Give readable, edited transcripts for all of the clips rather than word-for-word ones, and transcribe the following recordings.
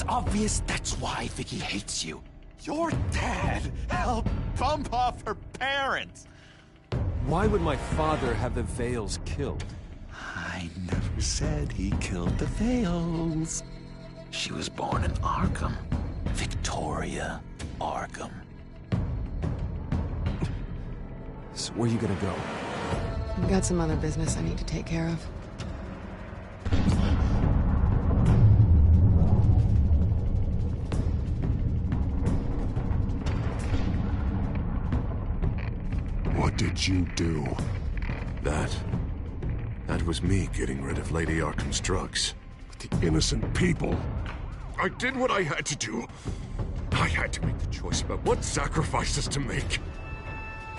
It's obvious that's why Vicky hates you. Your dad helped bump off her parents. Why would my father have the Vales killed? I never said he killed the Vales. She was born in Arkham. Victoria Arkham. So where are you gonna go? I've got some other business I need to take care of. What did you do? That was me getting rid of Lady Arkham's drugs. But the innocent people. I did what I had to do. I had to make the choice about what sacrifices to make.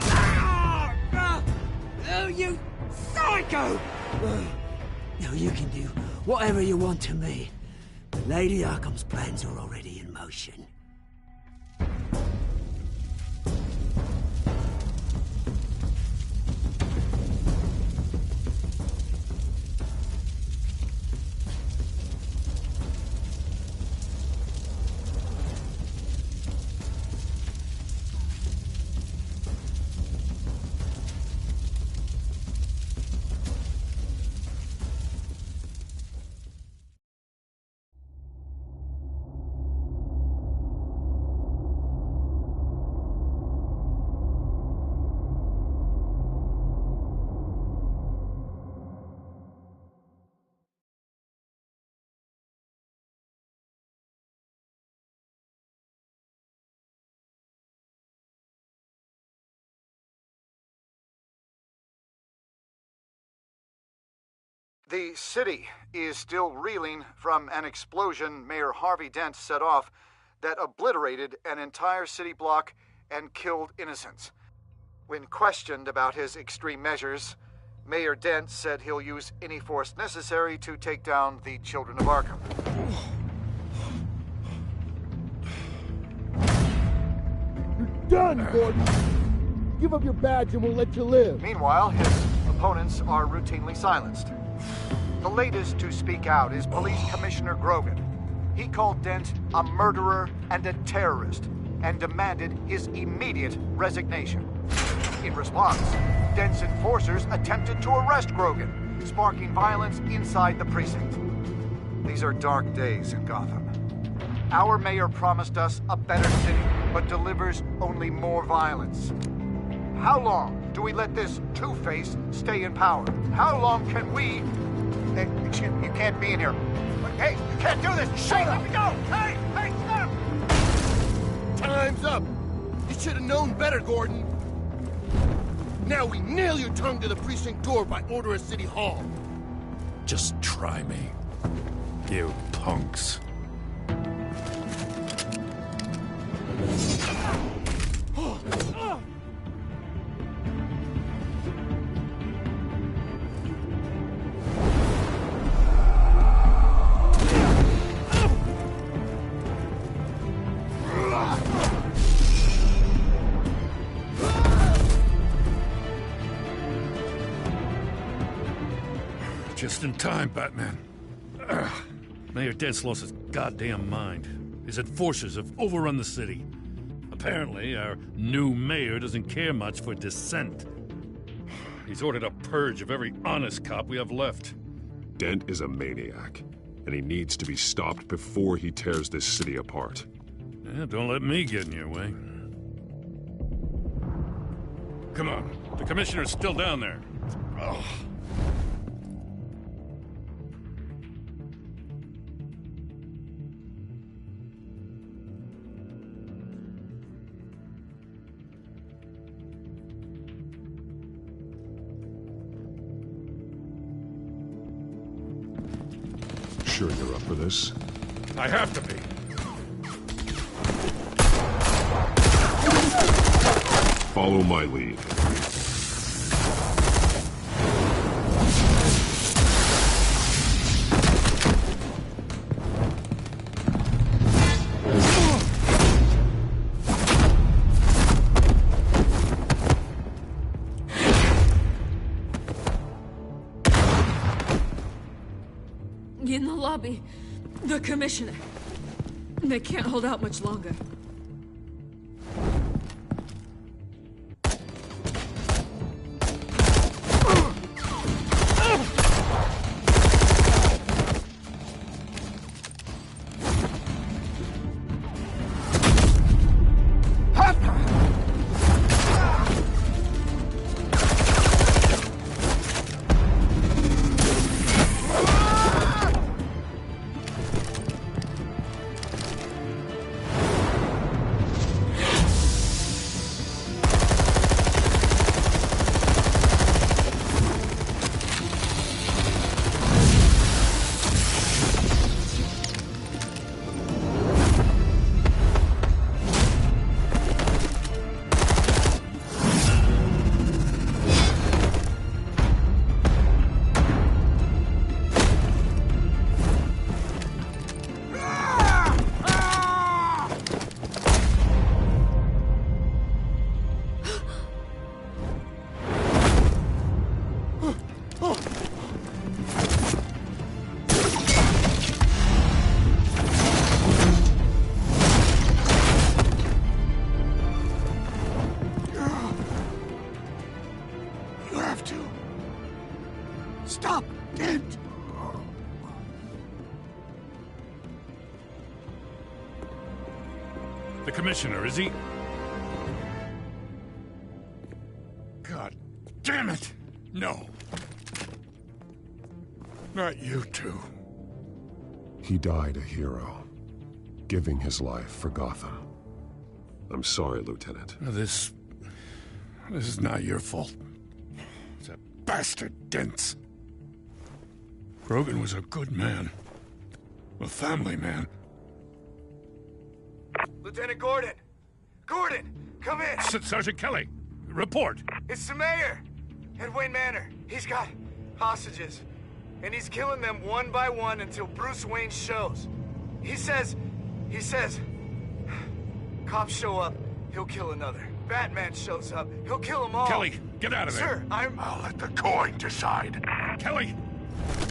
Oh, you psycho! Now you can do whatever you want to me. But Lady Arkham's plans are already in motion. The city is still reeling from an explosion Mayor Harvey Dent set off that obliterated an entire city block and killed innocents. When questioned about his extreme measures, Mayor Dent said he'll use any force necessary to take down the Children of Arkham. You're done, Gordon! Give up your badge and we'll let you live. Meanwhile, his opponents are routinely silenced. The latest to speak out is Police Commissioner Grogan. He called Dent a murderer and a terrorist and demanded his immediate resignation. In response, Dent's enforcers attempted to arrest Grogan, sparking violence inside the precinct. These are dark days in Gotham. Our mayor promised us a better city, but delivers only more violence. How long do we let this Two-Face stay in power? How long can we... Hey, excuse me, you can't be in here. Hey, you can't do this! Shut up! Let me go! Hey, stop! Time's up! You should have known better, Gordon. Now we nail your tongue to the precinct door by order of City Hall. Just try me. You punks. Just in time, Batman. Mayor Dent's lost his goddamn mind. His enforcers have overrun the city. Apparently, our new mayor doesn't care much for dissent. He's ordered a purge of every honest cop we have left. Dent is a maniac, and he needs to be stopped before he tears this city apart. Yeah, don't let me get in your way. Come on, the commissioner's still down there. Oh. Sure you're up for this? I have to be. Follow my lead. In the lobby, the commissioner. They can't hold out much longer. Stop! Dent! The commissioner, is he? God damn it! No. Not you two. He died a hero, giving his life for Gotham. I'm sorry, Lieutenant. This is not your fault. It's a bastard Dent's. Grogan was a good man. A family man. Lieutenant Gordon! Gordon, come in! Sergeant Kelly, report. It's the mayor! At Wayne Manor. He's got hostages. And he's killing them one by one until Bruce Wayne shows. He says... Cops show up, he'll kill another. Batman shows up, he'll kill them all. Kelly, get out of there. Sir, I'll let the coin decide. Kelly!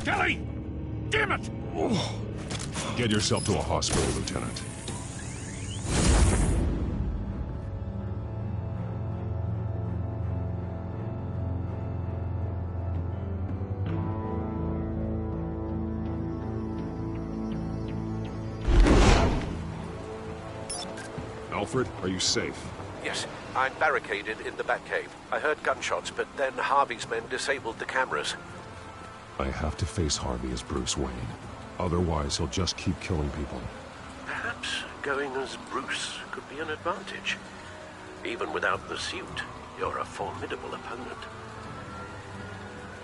Kelly! Damn it! Get yourself to a hospital, Lieutenant. Alfred, are you safe? Yes, I'm barricaded in the Batcave. I heard gunshots, but then Harvey's men disabled the cameras. I have to face Harvey as Bruce Wayne. Otherwise, he'll just keep killing people. Perhaps going as Bruce could be an advantage. Even without the suit, you're a formidable opponent.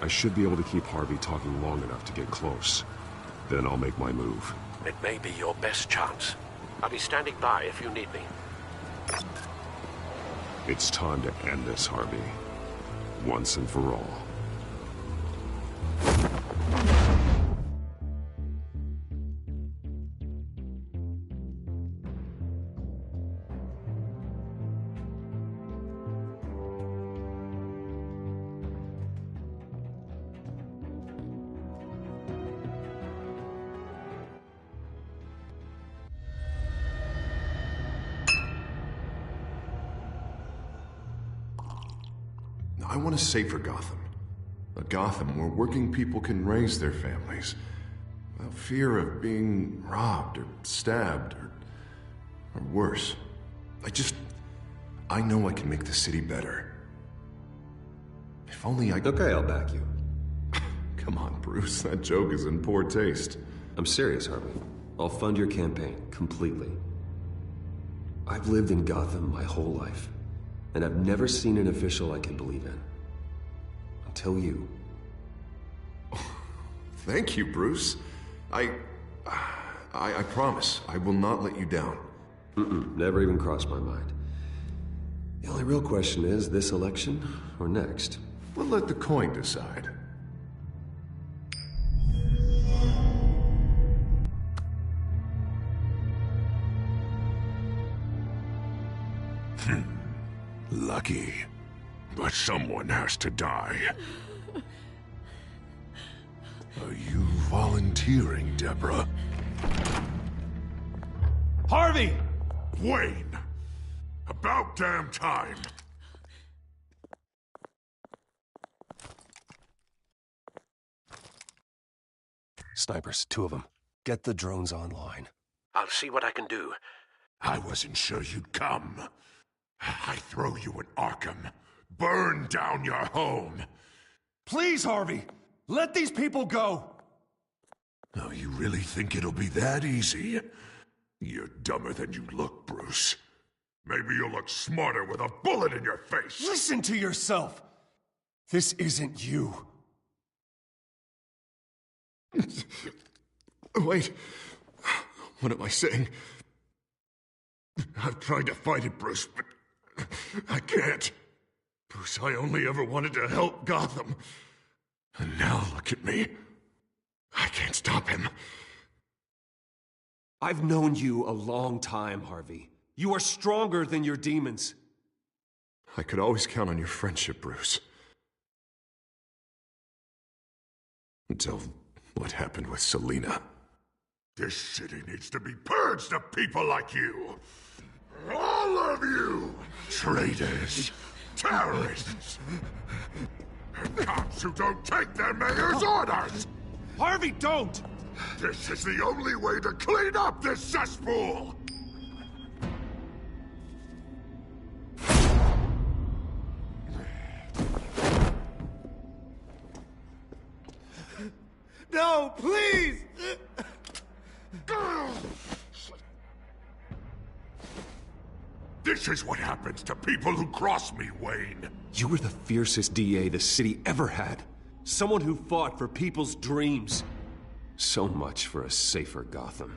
I should be able to keep Harvey talking long enough to get close. Then I'll make my move. It may be your best chance. I'll be standing by if you need me. It's time to end this, Harvey. Once and for all. I want to save for Gotham. A Gotham where working people can raise their families without fear of being robbed or stabbed or worse. I know I can make the city better. If only I... Okay, I'll back you. Come on, Bruce. That joke is in poor taste. I'm serious, Harvey. I'll fund your campaign, completely. I've lived in Gotham my whole life, and I've never seen an official I can believe in. Until you. Thank you, Bruce. I promise, I will not let you down. Never even crossed my mind. The only real question is, this election or next? We'll let the coin decide. Lucky. But someone has to die. Are you volunteering, Deborah? Harvey! Wayne! About damn time! Snipers, 2 of them. Get the drones online. I'll see what I can do. I wasn't sure you'd come. I throw you in Arkham. Burn down your home. Please, Harvey! Let these people go! Oh, you really think it'll be that easy? You're dumber than you look, Bruce. Maybe you'll look smarter with a bullet in your face. Listen to yourself! This isn't you. Wait. What am I saying? I've tried to fight it, Bruce, but I can't. Bruce, I only ever wanted to help Gotham. And now look at me. I can't stop him. I've known you a long time, Harvey. You are stronger than your demons. I could always count on your friendship, Bruce. Until what happened with Selina. This city needs to be purged of people like you. All of you! Traitors, terrorists, and cops who don't take their mayor's orders! Harvey, don't! This is the only way to clean up this cesspool! No, please! This is what happens to people who cross me, Wayne. You were the fiercest DA the city ever had. Someone who fought for people's dreams. So much for a safer Gotham.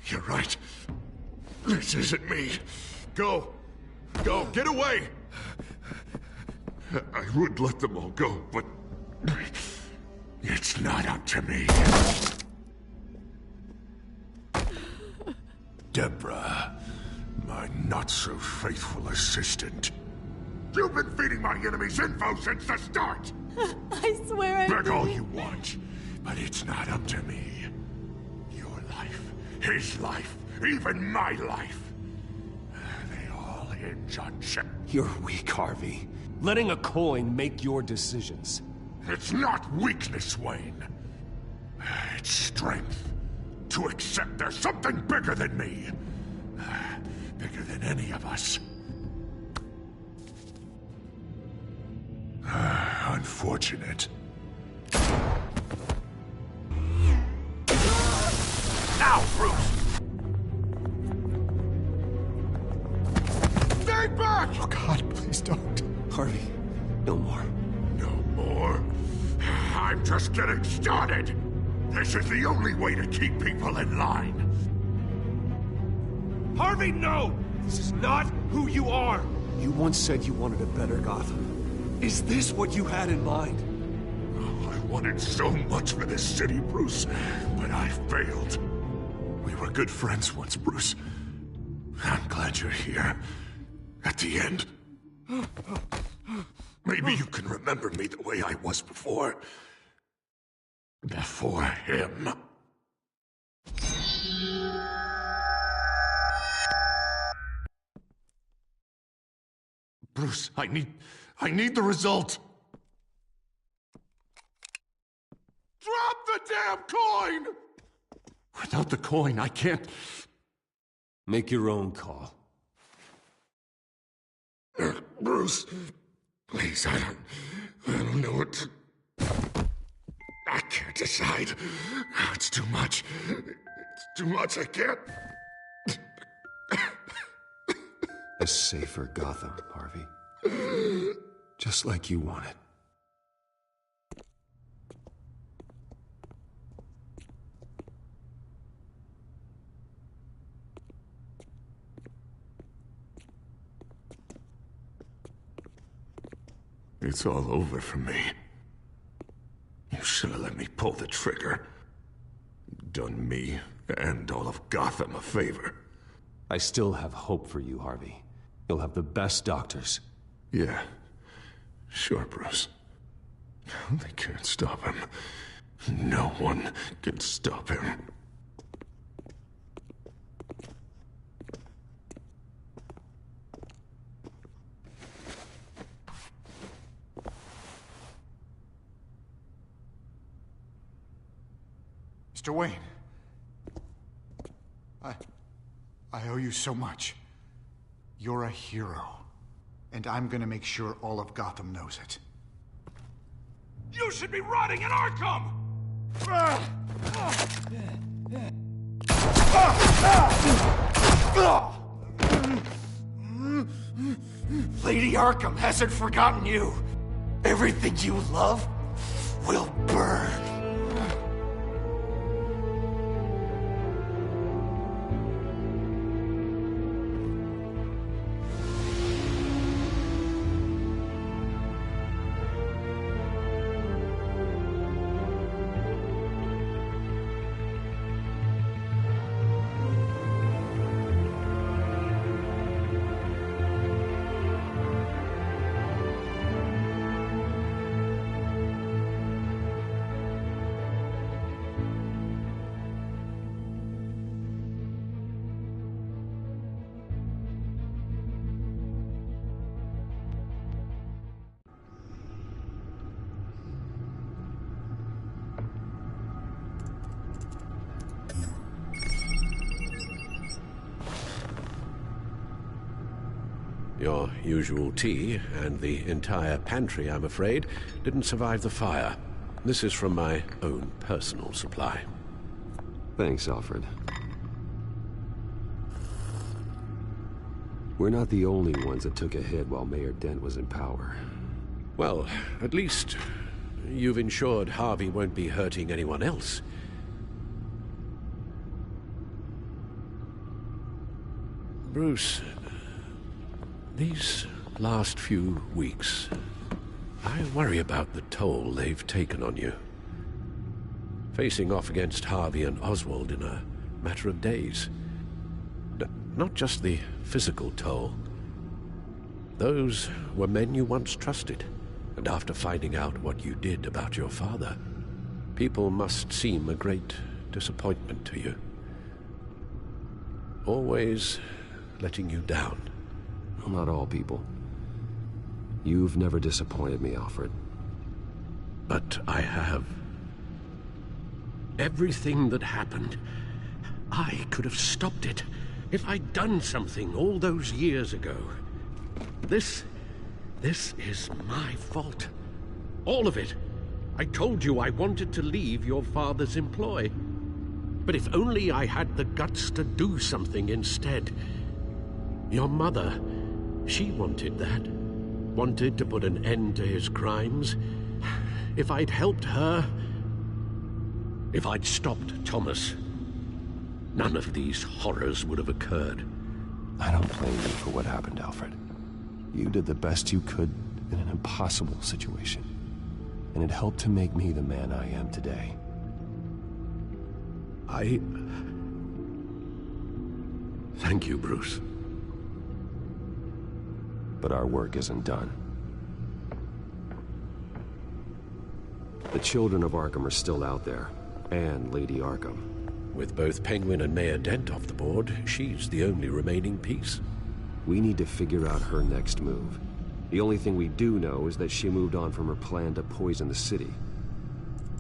You're right. This isn't me. Go. Go. Get away. I would let them all go, but it's not up to me. Deborah, my not-so-faithful assistant. You've been feeding my enemies info since the start! I swear I Beg all you want, but it's not up to me. Your life, his life, even my life. They all hinge on Chip. You're weak, Harvey. Letting a coin make your decisions. It's not weakness, Wayne. It's strength. To accept there's something bigger than me. Bigger than any of us. Unfortunate. Now, Bruce! Stay back! Oh, God, please don't. Harvey, no more. No more? I'm just getting started. This is the only way to keep people in line. Harvey, no! This is not who you are! You once said you wanted a better Gotham. Is this what you had in mind? Oh, I wanted so much for this city, Bruce, but I failed. We were good friends once, Bruce. I'm glad you're here. At the end. Maybe you can remember me the way I was before. Before him. Bruce, I need the result. Drop the damn coin! Without the coin, I can't... Make your own call. Bruce, please, I don't know what to... I can't decide. It's too much. It's too much, I can't... A safer Gotham, Harvey. Just like you wanted. It's all over for me. You should have let me pull the trigger. Done me and all of Gotham a favor. I still have hope for you, Harvey. You'll have the best doctors. Yeah. Sure, Bruce. They can't stop him. No one can stop him. Mr. Wayne. I owe you so much. You're a hero. And I'm gonna make sure all of Gotham knows it. You should be rotting in Arkham! Lady Arkham hasn't forgotten you. Everything you love will burn. Your usual tea and the entire pantry, I'm afraid, didn't survive the fire. This is from my own personal supply. Thanks, Alfred. We're not the only ones that took a hit while Mayor Dent was in power. Well, at least you've ensured Harvey won't be hurting anyone else. Bruce, these last few weeks, I worry about the toll they've taken on you. Facing off against Harvey and Oswald in a matter of days. Not just the physical toll. Those were men you once trusted, and after finding out what you did about your father, people must seem a great disappointment to you. Always letting you down. Well, not all people. You've never disappointed me, Alfred. But I have. Everything that happened, I could have stopped it if I'd done something all those years ago. This is my fault. All of it. I told you I wanted to leave your father's employ. But if only I had the guts to do something instead. Your mother, she wanted that. Wanted to put an end to his crimes. If I'd helped her, if I'd stopped Thomas, none of these horrors would have occurred. I don't blame you for what happened, Alfred. You did the best you could in an impossible situation. And it helped to make me the man I am today. Thank you, Bruce. But our work isn't done. The children of Arkham are still out there, and Lady Arkham. With both Penguin and Mayor Dent off the board, she's the only remaining piece. We need to figure out her next move. The only thing we do know is that she moved on from her plan to poison the city.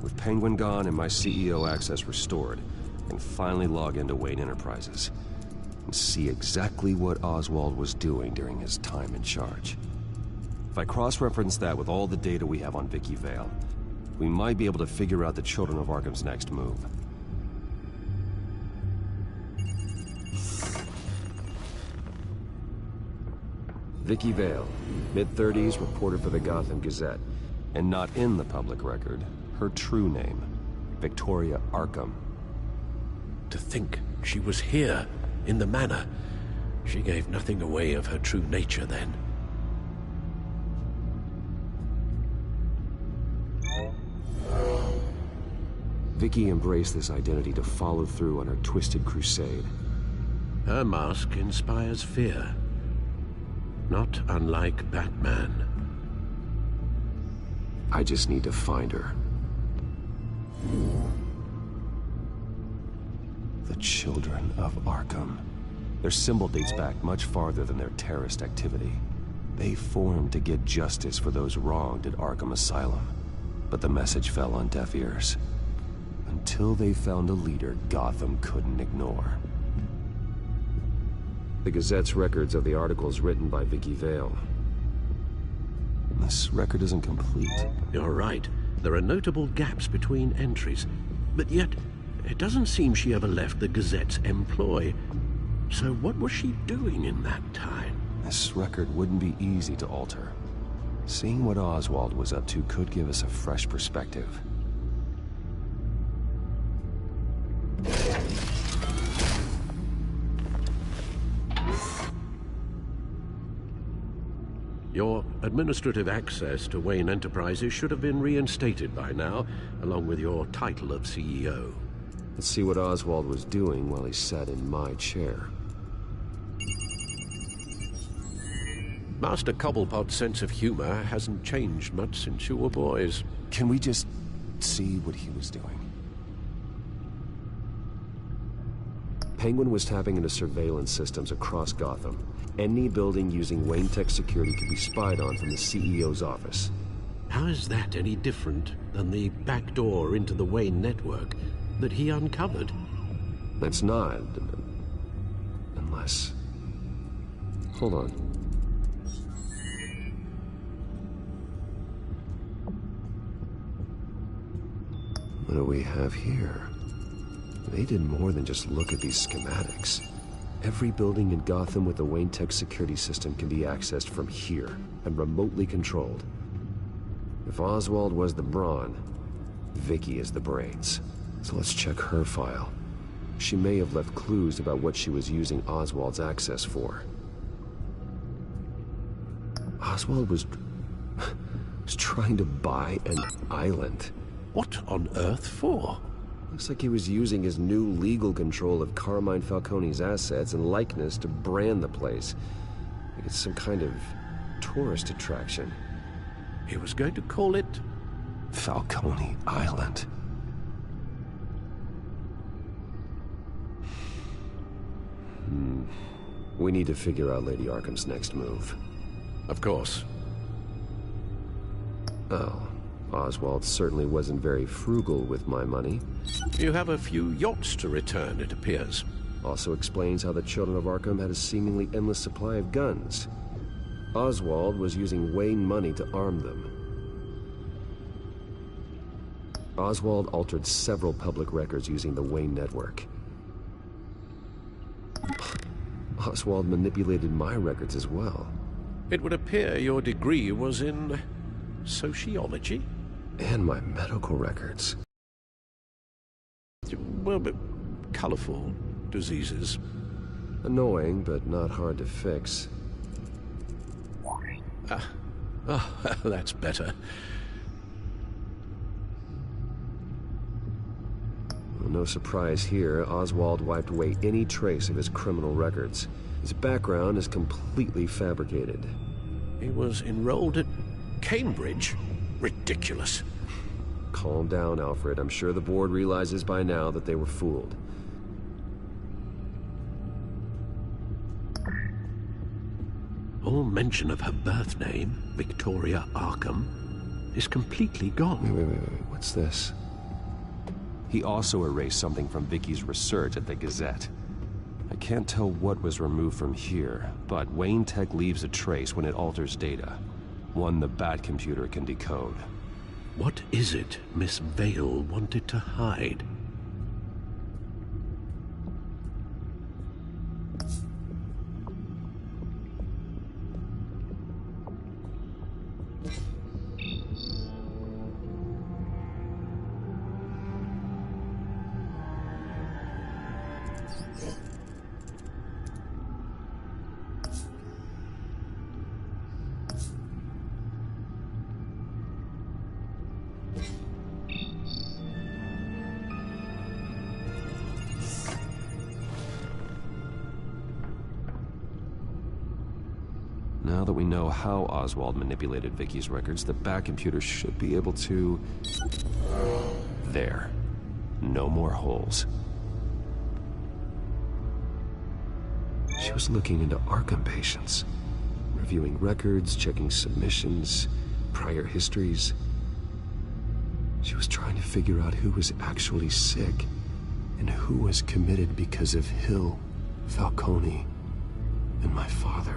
With Penguin gone and my CEO access restored, I can finally log into Wayne Enterprises and see exactly what Oswald was doing during his time in charge. If I cross-reference that with all the data we have on Vicky Vale, we might be able to figure out the Children of Arkham's next move. Vicky Vale, mid-30s, reporter for the Gotham Gazette, and not in the public record, her true name, Victoria Arkham. To think she was here, in the manor. She gave nothing away of her true nature then. Vicky embraced this identity to follow through on her twisted crusade. Her mask inspires fear. Not unlike Batman. I just need to find her. The Children of Arkham. Their symbol dates back much farther than their terrorist activity. They formed to get justice for those wronged at Arkham Asylum. But the message fell on deaf ears. until they found a leader Gotham couldn't ignore. The Gazette's records of the articles written by Vicky Vale. This record isn't complete. You're right. There are notable gaps between entries. But yet, it doesn't seem she ever left the Gazette's employ. So what was she doing in that time? This record wouldn't be easy to alter. Seeing what Oswald was up to could give us a fresh perspective. Your administrative access to Wayne Enterprises should have been reinstated by now, along with your title of CEO. Let's see what Oswald was doing while he sat in my chair. Master Cobblepot's sense of humor hasn't changed much since you were boys. Can we just see what he was doing? Penguin was tapping into surveillance systems across Gotham. Any building using Wayne Tech security could be spied on from the CEO's office. How is that any different than the back door into the Wayne network that he uncovered? That's not. Unless... Hold on. What do we have here? They did more than just look at these schematics. Every building in Gotham with the Wayne Tech security system can be accessed from here and remotely controlled. If Oswald was the brawn, Vicky is the brains. So let's check her file. She may have left clues about what she was using Oswald's access for. Oswald was trying to buy an island. What on earth for? Looks like he was using his new legal control of Carmine Falcone's assets and likeness to brand the place. Like it's some kind of tourist attraction. He was going to call it... Falcone Island. We need to figure out Lady Arkham's next move. Of course. Oh. Oswald certainly wasn't very frugal with my money. You have a few yachts to return, it appears. Also explains how the Children of Arkham had a seemingly endless supply of guns. Oswald was using Wayne money to arm them. Oswald altered several public records using the Wayne network. Oswald manipulated my records as well. It would appear your degree was in... sociology? And my medical records. Well, but colorful diseases. Annoying, but not hard to fix. That's better. Well, no surprise here, Oswald wiped away any trace of his criminal records. His background is completely fabricated. He was enrolled at Cambridge? Ridiculous. Calm down, Alfred. I'm sure the board realizes by now that they were fooled. All mention of her birth name, Victoria Arkham, is completely gone. Wait. What's this? He also erased something from Vicky's research at the Gazette. I can't tell what was removed from here, but Wayne Tech leaves a trace when it alters data. One the Bat computer can decode. What is it Miss Vale wanted to hide? Now that we know how Oswald manipulated Vicky's records, the Bat computer should be able to... There. No more holes. She was looking into Arkham patients. Reviewing records, checking submissions, prior histories. She was trying to figure out who was actually sick and who was committed because of Hill, Falcone, and my father.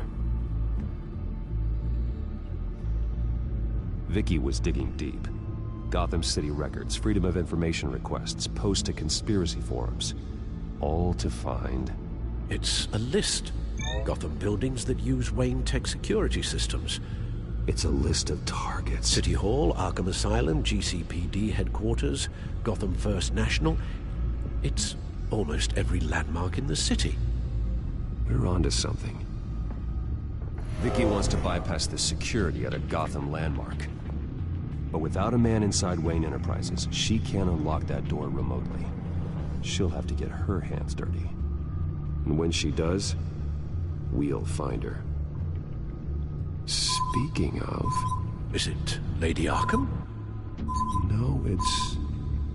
Vicky was digging deep. Gotham City records, Freedom of Information requests, posts to conspiracy forums. All to find... It's a list. Gotham buildings that use Wayne Tech security systems. It's a list of targets. City Hall, Arkham Asylum, GCPD headquarters, Gotham First National. It's almost every landmark in the city. We're onto something. Vicky wants to bypass the security at a Gotham landmark. But without a man inside Wayne Enterprises, she can't unlock that door remotely. She'll have to get her hands dirty. And when she does, we'll find her. Speaking of... Is it Lady Arkham? No, it's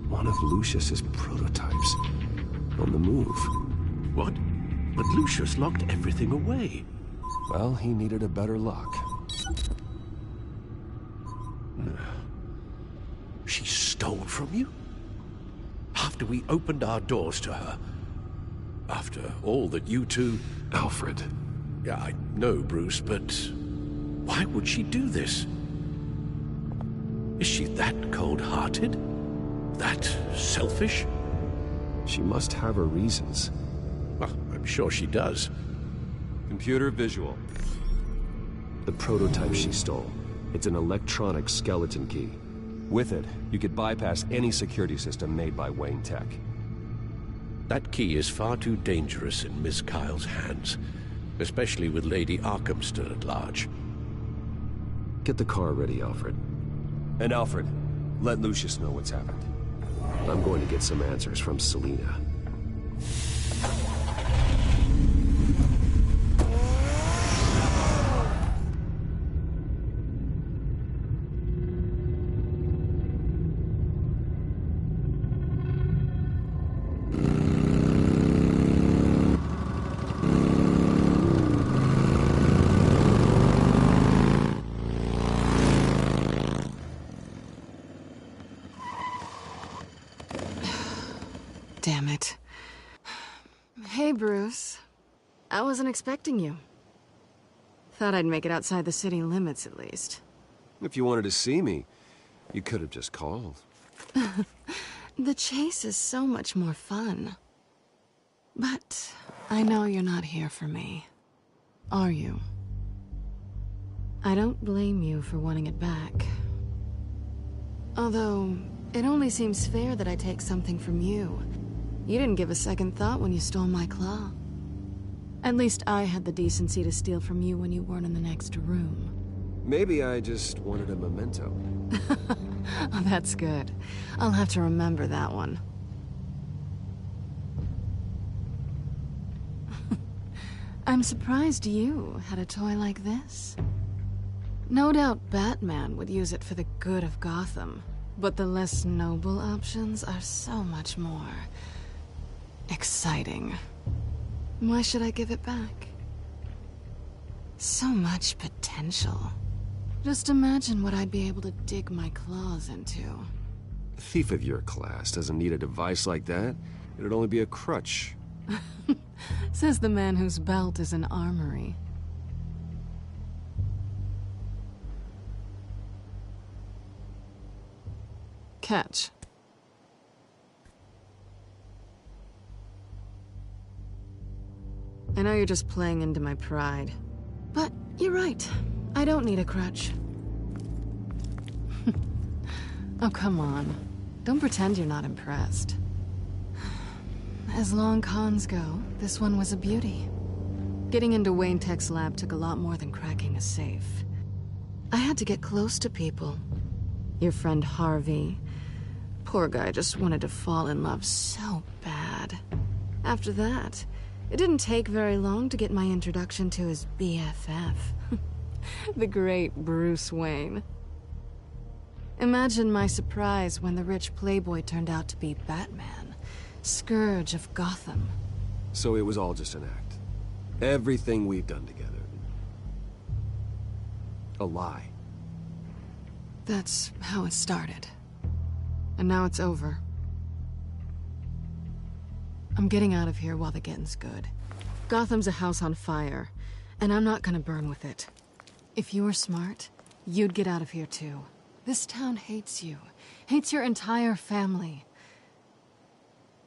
one of Lucius's prototypes. On the move. What? But Lucius locked everything away. Well, he needed a better lock. She stole from you? After we opened our doors to her? After all that you two... Alfred. Yeah, I know, Bruce, but... why would she do this? Is she that cold-hearted? That selfish? She must have her reasons. Well, I'm sure she does. Computer visual. The prototype she stole. It's an electronic skeleton key. With it, you could bypass any security system made by Wayne Tech. That key is far too dangerous in Miss Kyle's hands, especially with Lady Arkham still at large. Get the car ready, Alfred. And Alfred, let Lucius know what's happened. I'm going to get some answers from Selina. Damn it. Hey, Bruce. I wasn't expecting you. Thought I'd make it outside the city limits, at least. If you wanted to see me, you could have just called. The chase is so much more fun. But I know you're not here for me. Are you? I don't blame you for wanting it back. Although, it only seems fair that I take something from you. You didn't give a second thought when you stole my claw. At least I had the decency to steal from you when you weren't in the next room. Maybe I just wanted a memento. Oh, that's good. I'll have to remember that one. I'm surprised you had a toy like this. No doubt Batman would use it for the good of Gotham, but the less noble options are so much more... exciting. Why should I give it back? So much potential. Just imagine what I'd be able to dig my claws into. A thief of your class doesn't need a device like that. It'd only be a crutch. Says the man whose belt is an armory. Catch. I know you're just playing into my pride. But you're right. I don't need a crutch. Oh, come on. Don't pretend you're not impressed. As long cons go, this one was a beauty. Getting into Wayne Tech's lab took a lot more than cracking a safe. I had to get close to people. Your friend Harvey. Poor guy just wanted to fall in love so bad. After that, it didn't take very long to get my introduction to his BFF. The great Bruce Wayne. Imagine my surprise when the rich playboy turned out to be Batman, Scourge of Gotham. So it was all just an act. Everything we've done together. A lie. That's how it started. And now it's over. I'm getting out of here while the getting's good. Gotham's a house on fire, and I'm not gonna burn with it. If you were smart, you'd get out of here too. This town hates you. Hates your entire family.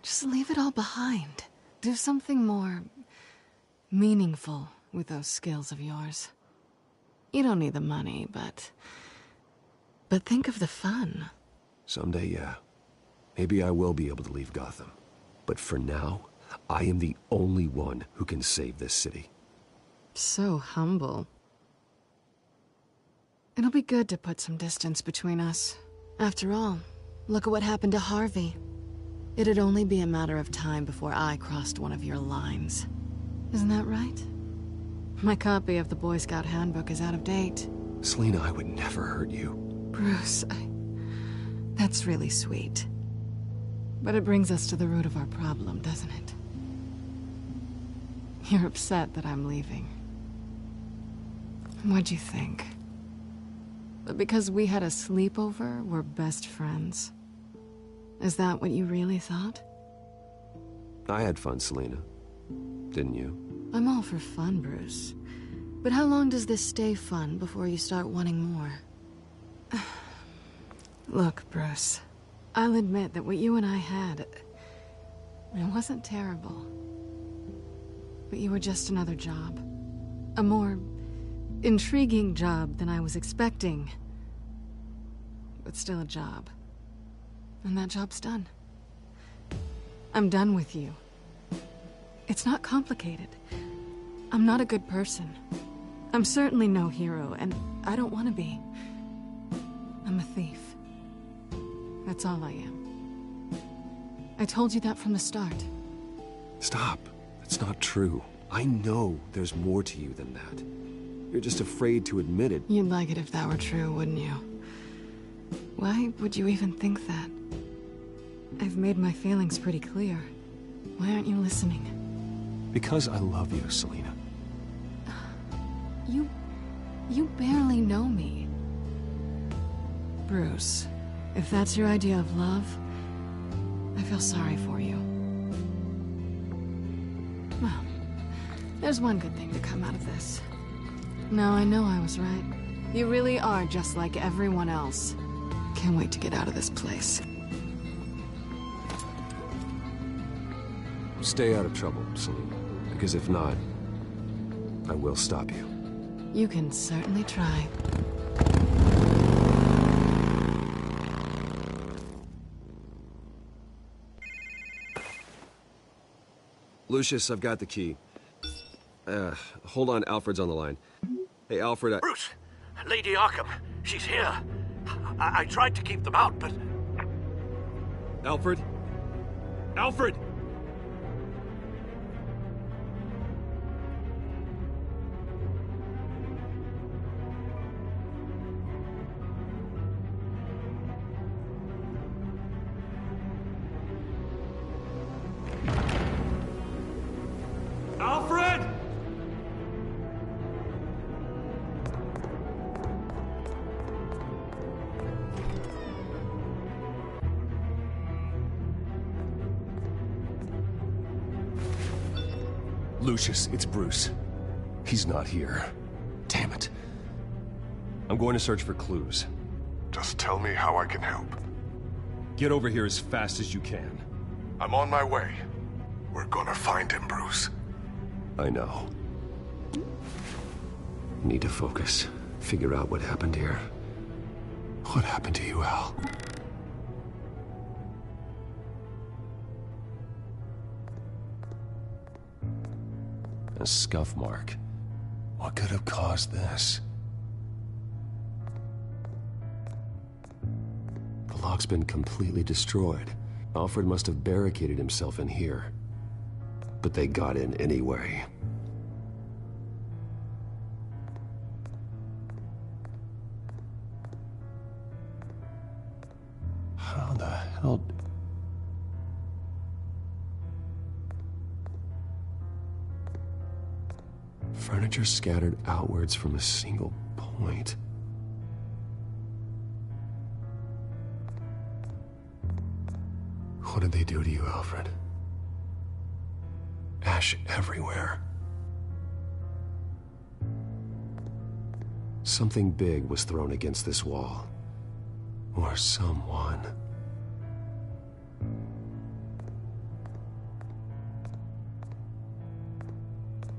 Just leave it all behind. Do something more meaningful with those skills of yours. You don't need the money, but think of the fun. Someday, yeah. Maybe I will be able to leave Gotham. But for now, I am the only one who can save this city. So humble. It'll be good to put some distance between us. After all, look at what happened to Harvey. It'd only be a matter of time before I crossed one of your lines. Isn't that right? My copy of the Boy Scout Handbook is out of date. Selina, I would never hurt you. Bruce, that's really sweet. But it brings us to the root of our problem, doesn't it? You're upset that I'm leaving. What'd you think? That because we had a sleepover, we're best friends? Is that what you really thought? I had fun, Selina. Didn't you? I'm all for fun, Bruce. But how long does this stay fun before you start wanting more? Look, Bruce. I'll admit that what you and I had, it wasn't terrible. But you were just another job. A more intriguing job than I was expecting. But still a job. And that job's done. I'm done with you. It's not complicated. I'm not a good person. I'm certainly no hero, and I don't want to be. I'm a thief. That's all I am. I told you that from the start. Stop. That's not true. I know there's more to you than that. You're just afraid to admit it. You'd like it if that were true, wouldn't you? Why would you even think that? I've made my feelings pretty clear. Why aren't you listening? Because I love you, Selina. You barely know me. Bruce, if that's your idea of love, I feel sorry for you. Well, there's one good thing to come out of this. Now I know I was right. You really are just like everyone else. Can't wait to get out of this place. Stay out of trouble, Selina. Because if not, I will stop you. You can certainly try. Lucius, I've got the key. Hold on, Alfred's on the line. Hey, Alfred, Bruce! Lady Arkham, she's here. I tried to keep them out, but... Alfred? Alfred! Alfred! Lucius, it's Bruce. He's not here. Damn it. I'm going to search for clues. Just tell me how I can help. Get over here as fast as you can. I'm on my way. We're gonna find him, Bruce. I know. Need to focus. Figure out what happened here. What happened to you, Al? A scuff mark. What could have caused this? The lock's been completely destroyed. Alfred must have barricaded himself in here. But they got in anyway. How the hell... Furniture scattered outwards from a single point. What did they do to you, Alfred? Ash everywhere. Something big was thrown against this wall. Or someone.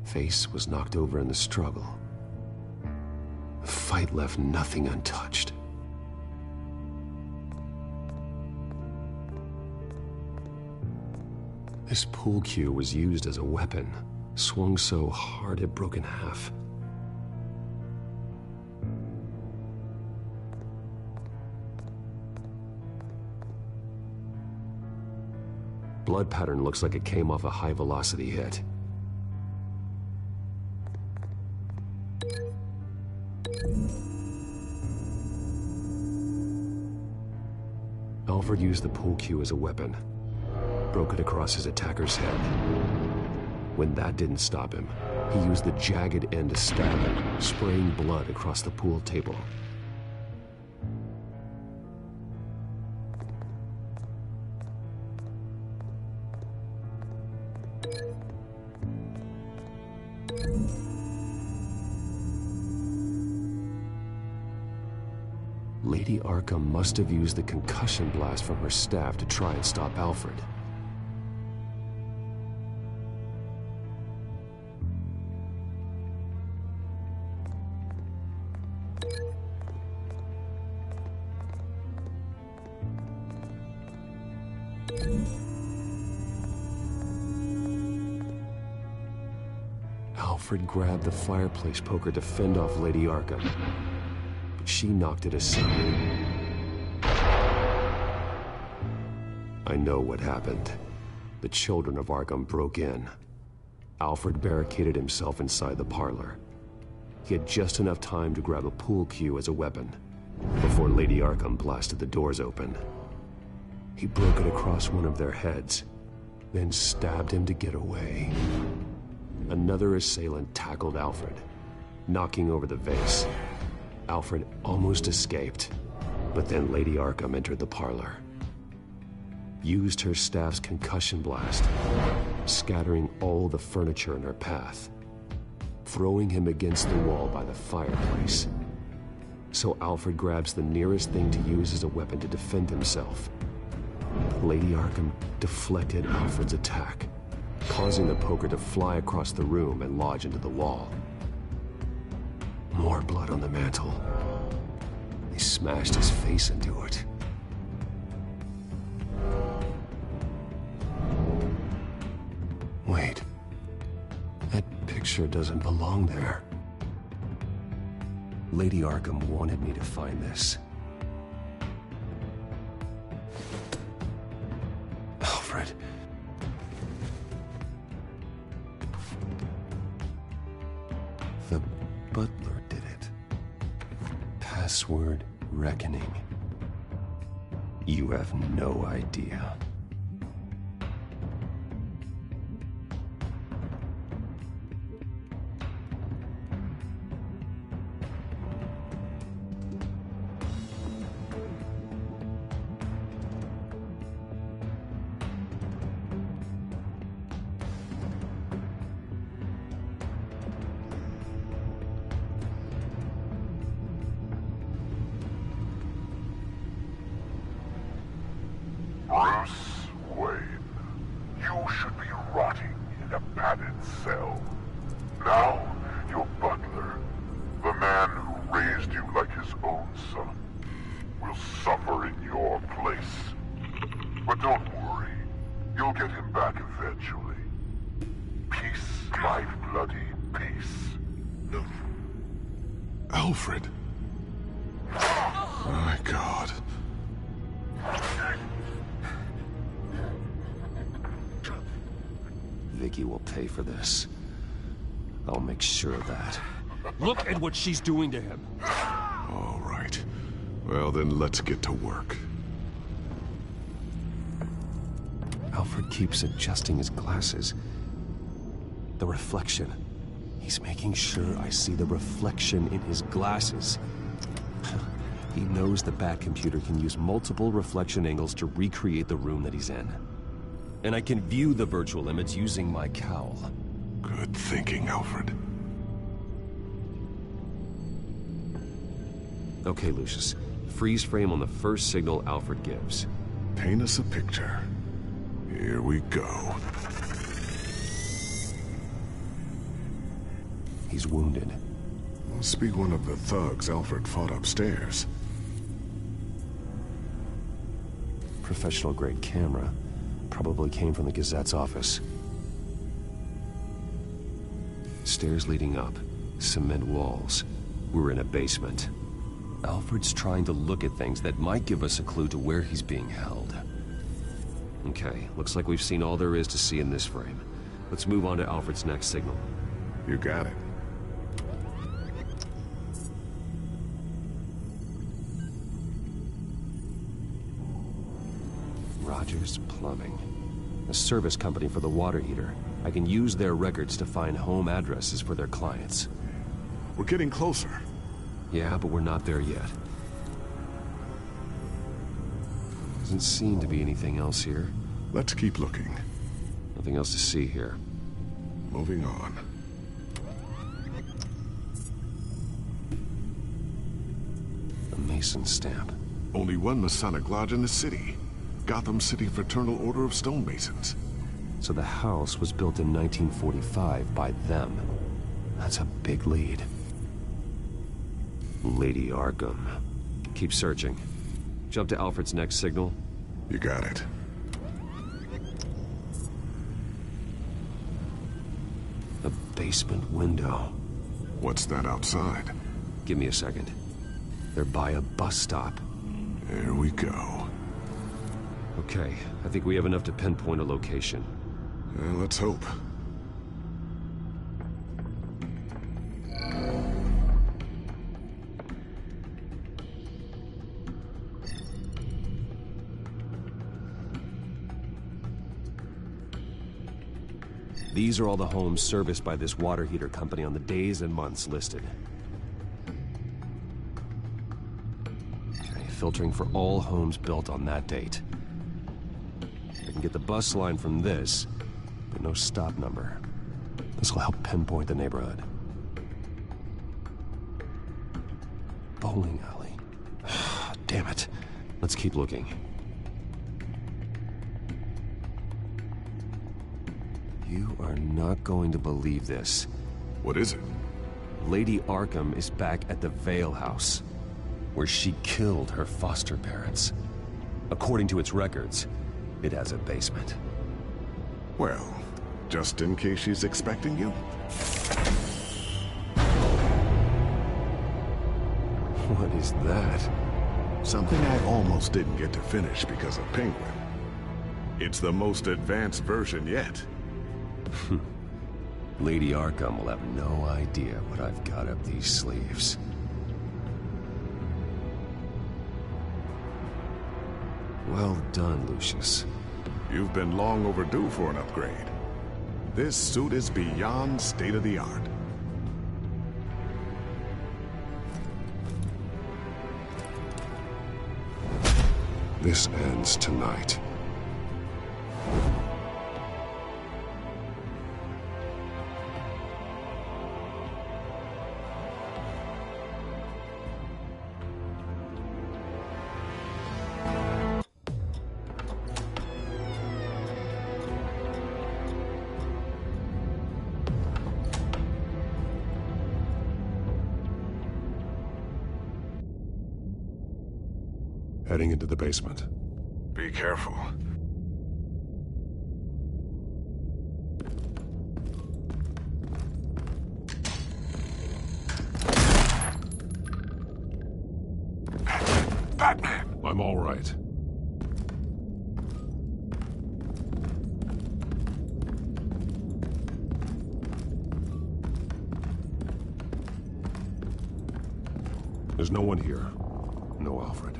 Face was knocked over in the struggle. The fight left nothing untouched. This pool cue was used as a weapon, swung so hard it broke in half. Blood pattern looks like it came off a high-velocity hit. Alfred used the pool cue as a weapon, broke it across his attacker's head. When that didn't stop him, he used the jagged end to stab him, spraying blood across the pool table. Lady Arkham must have used the concussion blast from her staff to try and stop Alfred. Alfred grabbed the fireplace poker to fend off Lady Arkham, but she knocked it aside. I know what happened. The children of Arkham broke in. Alfred barricaded himself inside the parlor. He had just enough time to grab a pool cue as a weapon before Lady Arkham blasted the doors open. He broke it across one of their heads, then stabbed him to get away. Another assailant tackled Alfred, knocking over the vase. Alfred almost escaped, but then Lady Arkham entered the parlor. Used her staff's concussion blast, scattering all the furniture in her path, throwing him against the wall by the fireplace. So Alfred grabs the nearest thing to use as a weapon to defend himself. Lady Arkham deflected Alfred's attack, causing the poker to fly across the room and lodge into the wall. More blood on the mantel. They smashed his face into it. Wait. That picture doesn't belong there. Lady Arkham wanted me to find this. Alfred. The butler did it. Password reckoning. You have no idea. Bruce Wayne, you should be rotting in a padded cell. Now, your butler, the man who raised you like his own son, will suffer in your place. But don't worry, you'll get him back eventually. Peace, my bloody peace. Alfred. My God. Vicky will pay for this. I'll make sure of that. Look at what she's doing to him. All right. Well, then let's get to work. Alfred keeps adjusting his glasses. The reflection. He's making sure I see the reflection in his glasses. He knows the Bat-computer can use multiple reflection angles to recreate the room that he's in. And I can view the virtual image using my cowl. Good thinking, Alfred. Okay, Lucius. Freeze frame on the first signal Alfred gives. Paint us a picture. Here we go. He's wounded. Must be one of the thugs Alfred fought upstairs. Professional-grade camera. Probably came from the Gazette's office. Stairs leading up. Cement walls. We're in a basement. Alfred's trying to look at things that might give us a clue to where he's being held. Okay, looks like we've seen all there is to see in this frame. Let's move on to Alfred's next signal. You got it. Rogers Plumbing. A service company for the water heater. I can use their records to find home addresses for their clients. We're getting closer. Yeah, but we're not there yet. Doesn't seem to be anything else here. Let's keep looking. Nothing else to see here. Moving on. A Mason stamp. Only one Masonic lodge in the city. Gotham City Fraternal Order of Stonemasons. So the house was built in 1945 by them. That's a big lead. Lady Arkham. Keep searching. Jump to Alfred's next signal. You got it. A basement window. What's that outside? Give me a second. They're by a bus stop. There we go. Okay, I think we have enough to pinpoint a location. Let's hope. These are all the homes serviced by this water heater company on the days and months listed. Okay, filtering for all homes built on that date. I can get the bus line from this, but no stop number. This will help pinpoint the neighborhood. Bowling alley. Damn it. Let's keep looking. You are not going to believe this. What is it? Lady Arkham is back at the Vale House, where she killed her foster parents. According to its records, it has a basement. Well, just in case she's expecting you. What is that? Something I almost didn't get to finish because of Penguin. It's the most advanced version yet. Lady Arkham will have no idea what I've got up these sleeves. Well done, Lucius. You've been long overdue for an upgrade. This suit is beyond state-of-the-art. This ends tonight. Heading into the basement. Be careful. Batman! I'm all right. There's no one here. No Alfred.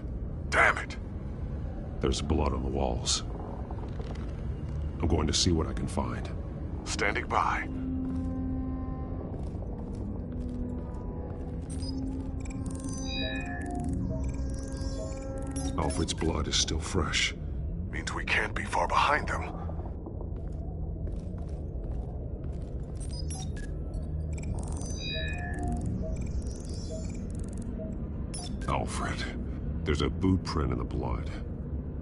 Damn it! There's blood on the walls. I'm going to see what I can find. Standing by. Alfred's blood is still fresh. Means we can't be far behind them. Alfred, there's a boot print in the blood.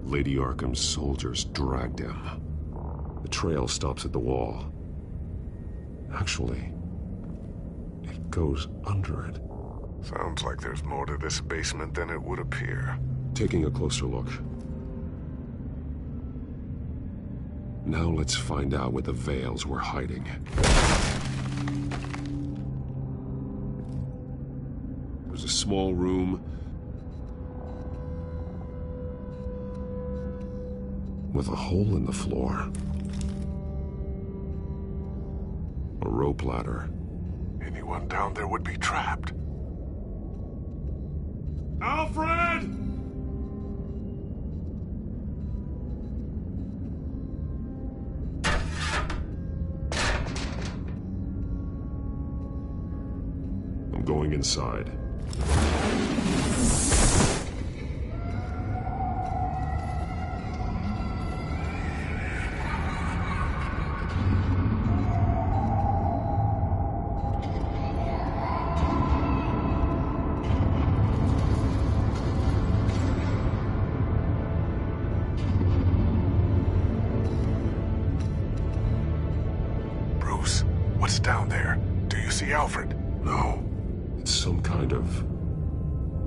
Lady Arkham's soldiers dragged him. The trail stops at the wall. Actually, it goes under it. Sounds like there's more to this basement than it would appear. Taking a closer look. Now let's find out where the Veils were hiding. There's a small room with a hole in the floor. A rope ladder. Anyone down there would be trapped. Alfred! I'm going inside. Bruce, what's down there? Do you see Alfred? No. It's some kind of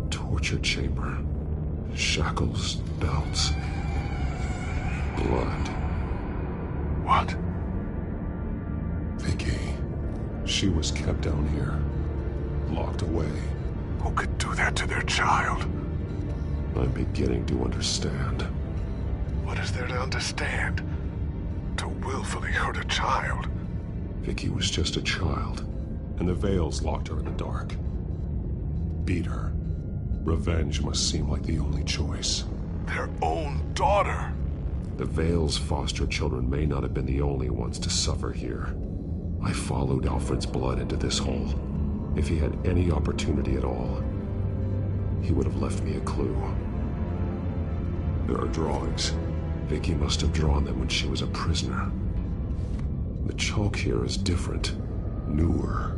torture chamber. Shackles, belts, blood. What? Vicky. She was kept down here, locked away. Who could do that to their child? I'm beginning to understand. What is there to understand? To willfully hurt a child? Vicky was just a child, and the Veils locked her in the dark. Beat her. Revenge must seem like the only choice. Their own daughter! The Veils' foster children may not have been the only ones to suffer here. I followed Alfred's blood into this hole. If he had any opportunity at all, he would have left me a clue. There are drawings. Vicky must have drawn them when she was a prisoner. The chalk here is different, newer.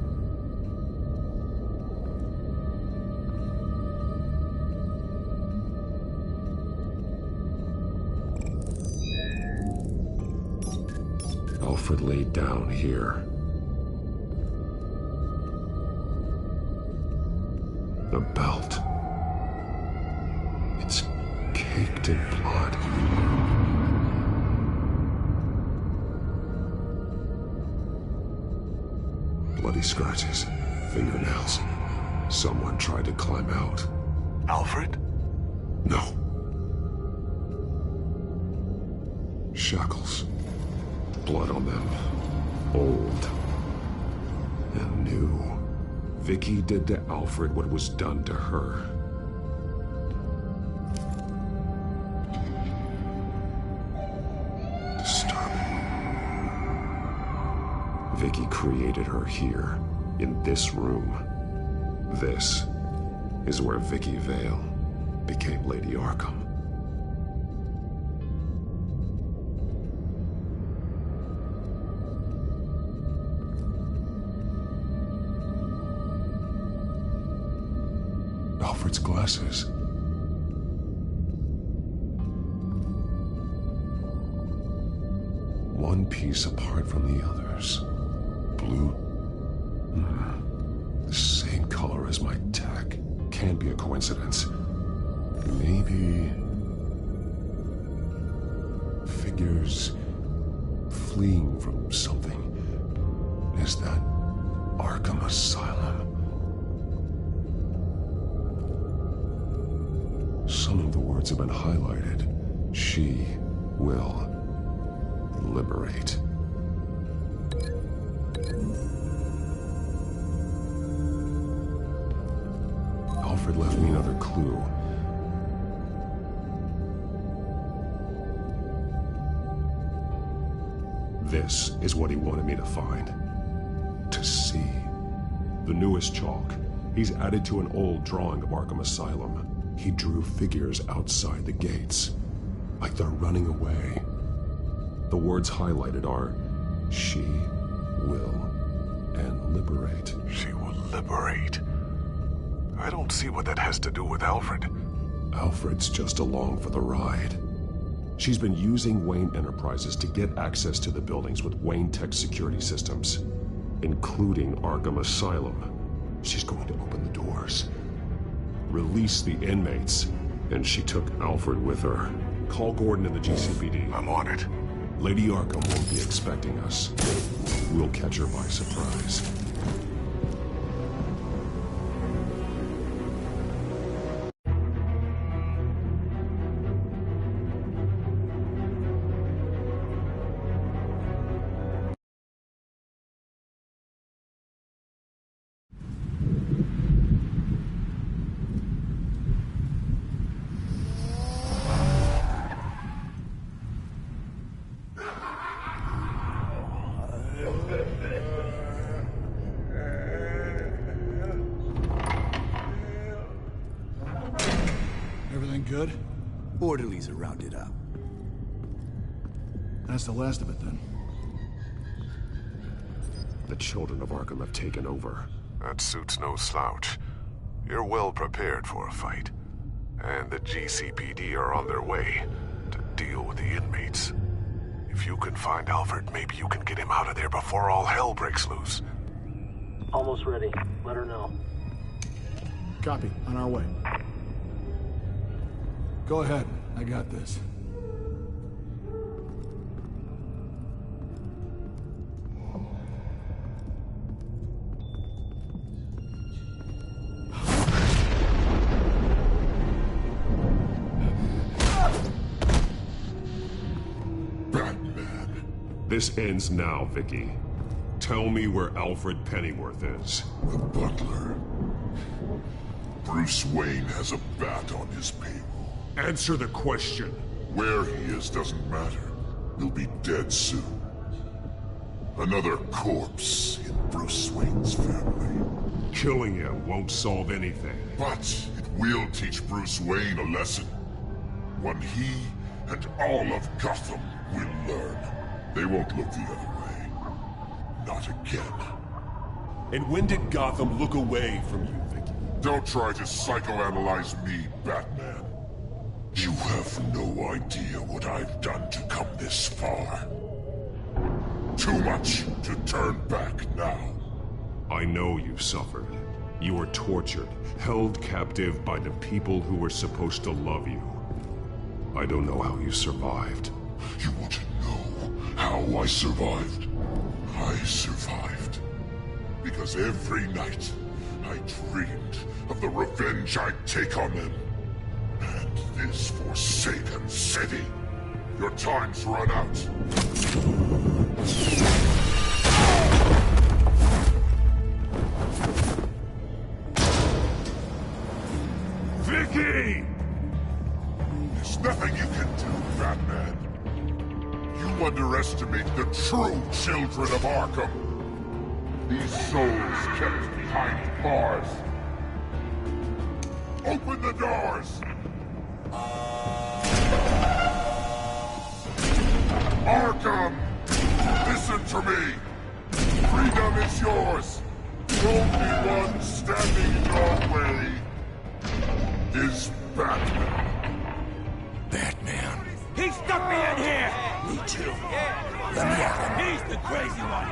Alfred laid down here. The belt. It's caked in blood. Bloody scratches, fingernails. Someone tried to climb out. Alfred? No. Shackles. Blood on them. Old. And new. Vicky did to Alfred what was done to her. Disturbing. Vicky created her here, in this room. This is where Vicky Vale became Lady Arkham. Alfred's glasses. One piece apart from the others. Blue. The same color as my tech. Can't be a coincidence. Maybe... figures fleeing from something. Is that Arkham Asylum? Some of the words have been highlighted. She will liberate. Alfred left me another clue. This is what he wanted me to find. To see. The newest chalk. He's added to an old drawing of Arkham Asylum. He drew figures outside the gates, like they're running away. The words highlighted are, "She will," and "liberate." She will liberate. I don't see what that has to do with Alfred. Alfred's just along for the ride. She's been using Wayne Enterprises to get access to the buildings with Wayne Tech security systems, including Arkham Asylum. She's going to open the doors, release the inmates, and she took Alfred with her. Call Gordon in the GCPD. I'm on it. Lady Arkham won't be expecting us. We'll catch her by surprise. Everything good? Orderlies are rounded up. That's the last of it, then. The children of Arkham have taken over. That suit's no slouch. You're well prepared for a fight. And the GCPD are on their way to deal with the inmates. If you can find Alfred, maybe you can get him out of there before all hell breaks loose. Almost ready. Let her know. Copy. On our way. Go ahead. I got this. This ends now, Vicky. Tell me where Alfred Pennyworth is. The butler. Bruce Wayne has a bat on his payroll. Answer the question. Where he is doesn't matter. He'll be dead soon. Another corpse in Bruce Wayne's family. Killing him won't solve anything. But it will teach Bruce Wayne a lesson. One he and all of Gotham will learn. They won't look the other way. Not again. And when did Gotham look away from you, Vicky? Don't try to psychoanalyze me, Batman. You have no idea what I've done to come this far. Too much to turn back now. I know you suffered. You were tortured, held captive by the people who were supposed to love you. I don't know how you survived. You want to know how I survived? I survived because every night I dreamed of the revenge I'd take on them. And this forsaken city. Your time's run out. Vicky! There's nothing you can do, Batman. You underestimate the true children of Arkham. These souls kept behind bars. Open the doors! Arkham! Listen to me! Freedom is yours! The only one standing in your way is Batman. Batman. He stuck me in here! Me too. Let me at him. He's the crazy one!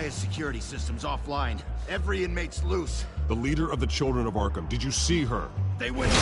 Security system's offline. Every inmate's loose. The leader of the Children of Arkham, did you see her? They went...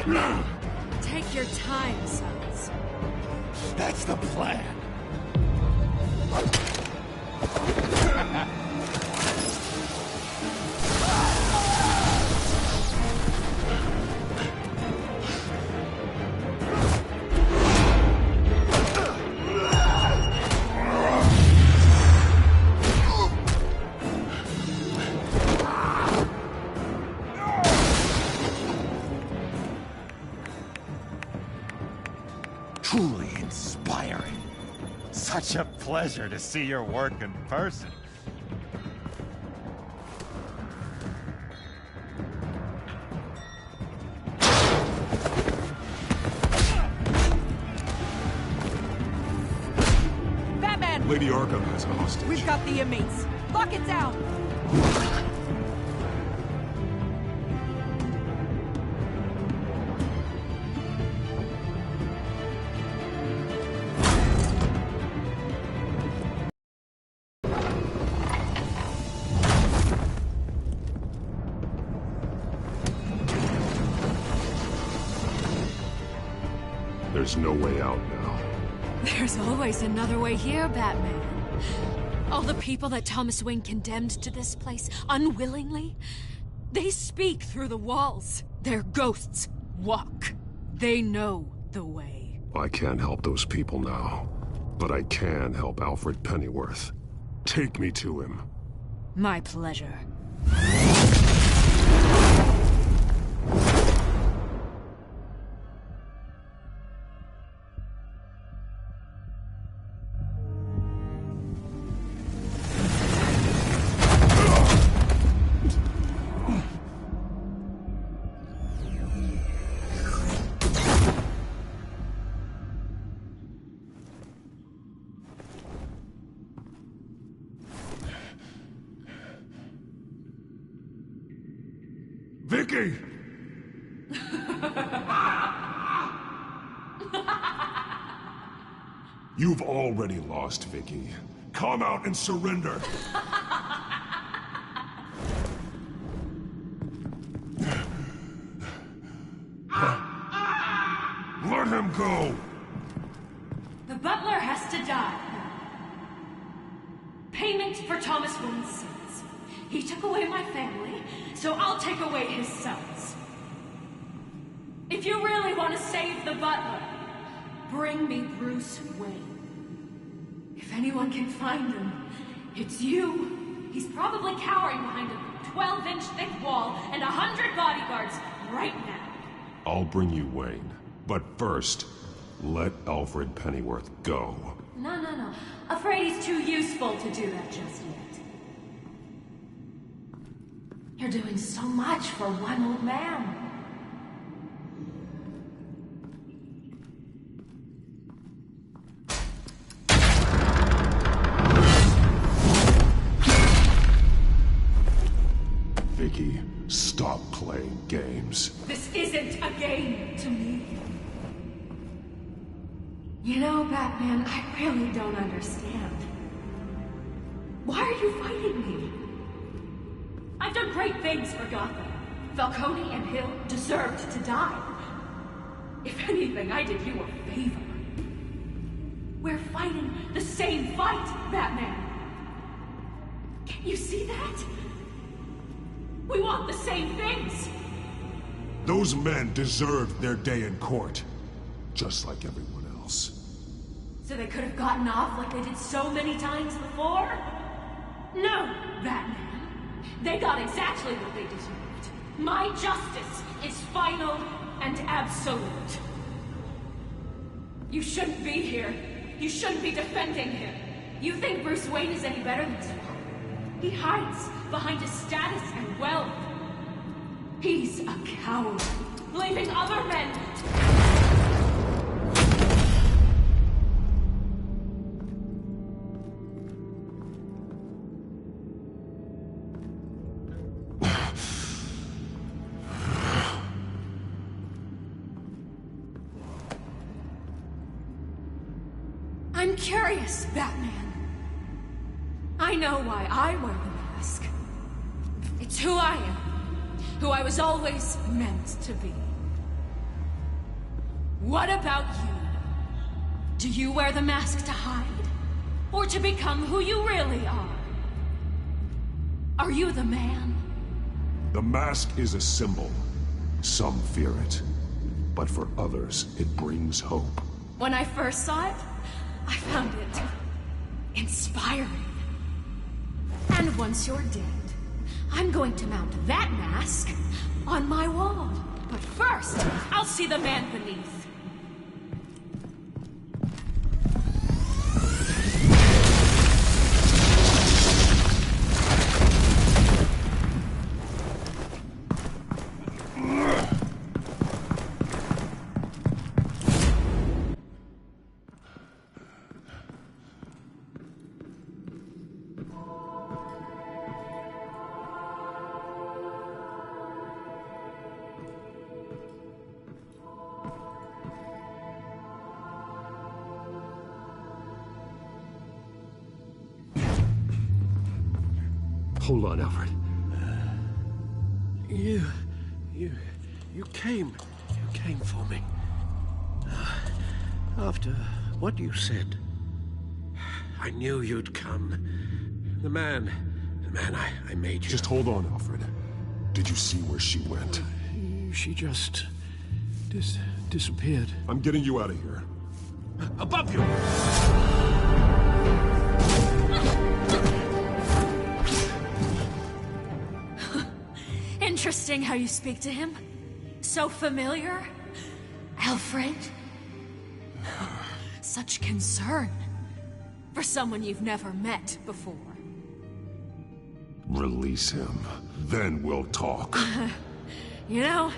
Take your time, sons. That's the plan. Truly inspiring. Such a pleasure to see your work in person. Batman! Lady Arkham has a hostage. We've got the inmates. Lock it down! There's no way out now. There's always another way here, Batman. All the people that Thomas Wayne condemned to this place unwillingly, they speak through the walls. Their ghosts walk. They know the way. I can't help those people now, but I can help Alfred Pennyworth. Take me to him. My pleasure. Vicky! You've already lost, Vicky. Come out and surrender! Let him go! The butler has to die. Payment for Thomas Wayne's sins. He took away my family, so I'll take away his sons. If you really want to save the butler, bring me Bruce Wayne. If anyone can find him, it's you. He's probably cowering behind a 12-inch thick wall and 100 bodyguards right now. I'll bring you Wayne. But first, let Alfred Pennyworth go. No. Afraid he's too useful to do that just yet. You're doing so much for one old man. Vicky, stop playing games. This isn't a game to me. You know, Batman, I really don't understand. Why are you fighting me? I've done great things for Gotham. Falcone and Hill deserved to die. If anything, I did you a favor. We're fighting the same fight, Batman. Can you see that? We want the same things. Those men deserved their day in court, just like everyone else. So they could have gotten off like they did so many times before? No, Batman. They got exactly what they deserved. My justice is final and absolute. You shouldn't be here. You shouldn't be defending him. You think Bruce Wayne is any better than you? He hides behind his status and wealth. He's a coward, leaving other men I'm curious, Batman. I know why I wear the mask. It's who I am. Who I was always meant to be. What about you? Do you wear the mask to hide? Or to become who you really are? Are you the man? The mask is a symbol. Some fear it. But for others, it brings hope. When I first saw it, I found it inspiring. And once you're dead, I'm going to mount that mask on my wall. But first, I'll see the man beneath. Hold on, Alfred. You came for me. After what you said, I knew you'd come. The man I made you. Just hold on, Alfred. Did you see where she went? She just disappeared. I'm getting you out of here. Above you! Interesting how you speak to him. So familiar. Alfred. Such concern. For someone you've never met before. Release him. Then we'll talk. You know,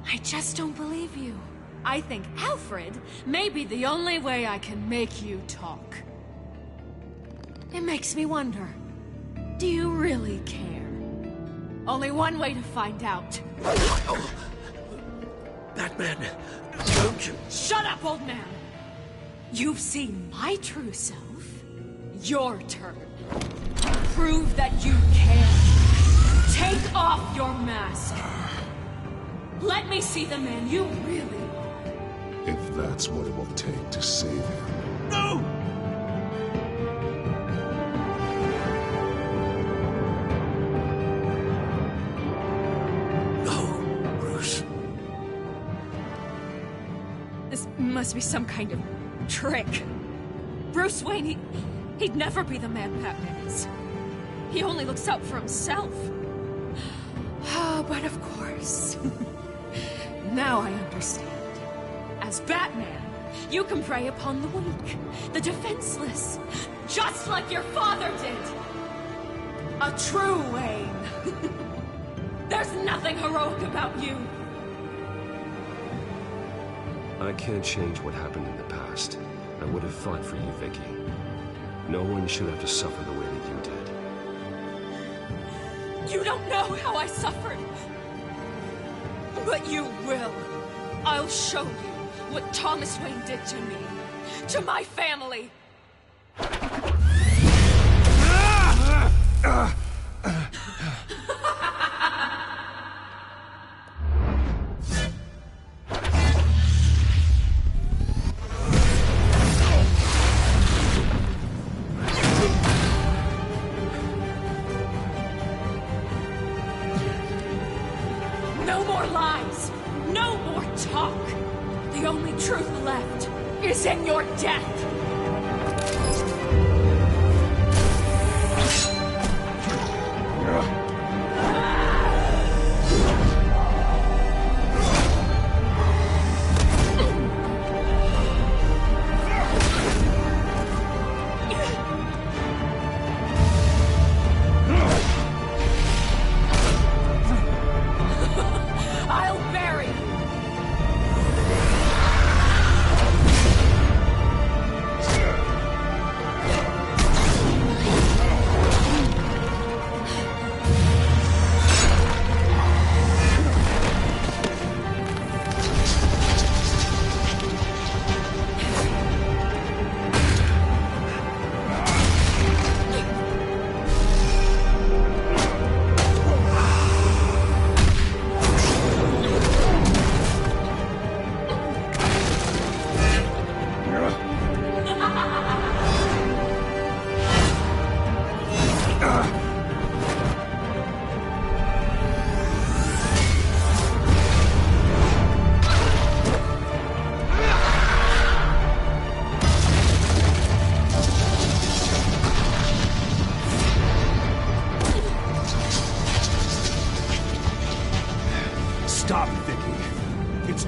I just don't believe you. I think Alfred may be the only way I can make you talk. It makes me wonder, do you really care? Only one way to find out. Batman, don't you... Shut up, old man! You've seen my true self. Your turn. Prove that you care. Take off your mask. Let me see the man you really are. If that's what it will take to save him. No! No, Bruce. This must be some kind of trick. Bruce Wayne, he'd never be the man Batman is. He only looks out for himself. Oh, but of course. Now I understand. As Batman, you can prey upon the weak, the defenseless, just like your father did. A true Wayne. There's nothing heroic about you. I can't change what happened in the past. I would have fought for you, Vicky. No one should have to suffer the way that you did. You don't know how I suffered. But you will. I'll show you what Thomas Wayne did to me. To my family. No more lies! No more talk! The only truth left is in your death! I'll bury you!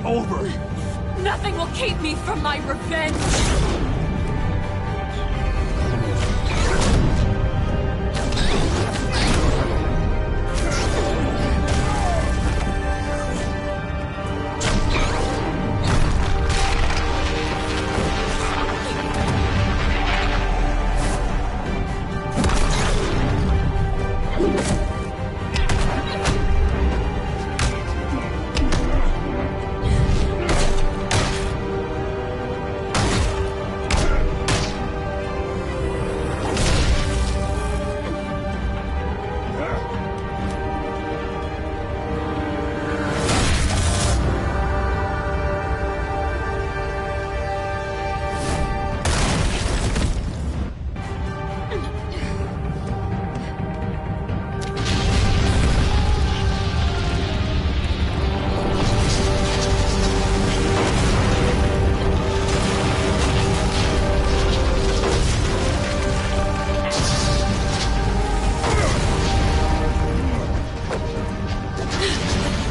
over. Nothing will keep me from my revenge!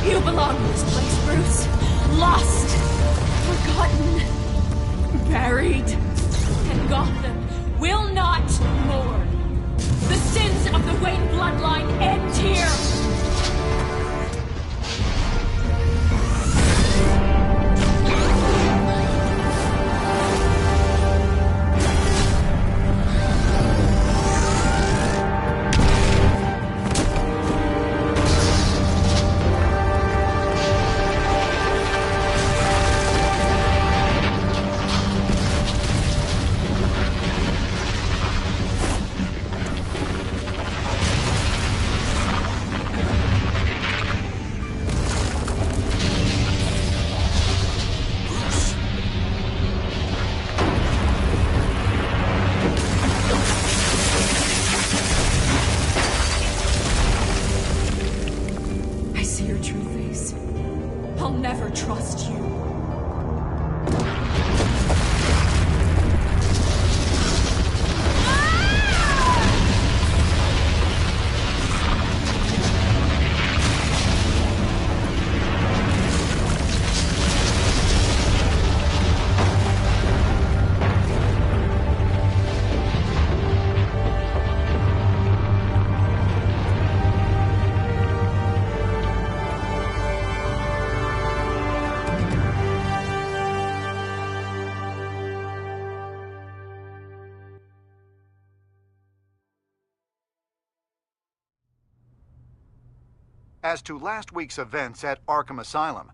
You belong in this place, Bruce. Lost, forgotten, buried. And Gotham will not mourn. The sins of the Wayne bloodline end here. I'll never trust you. As to last week's events at Arkham Asylum,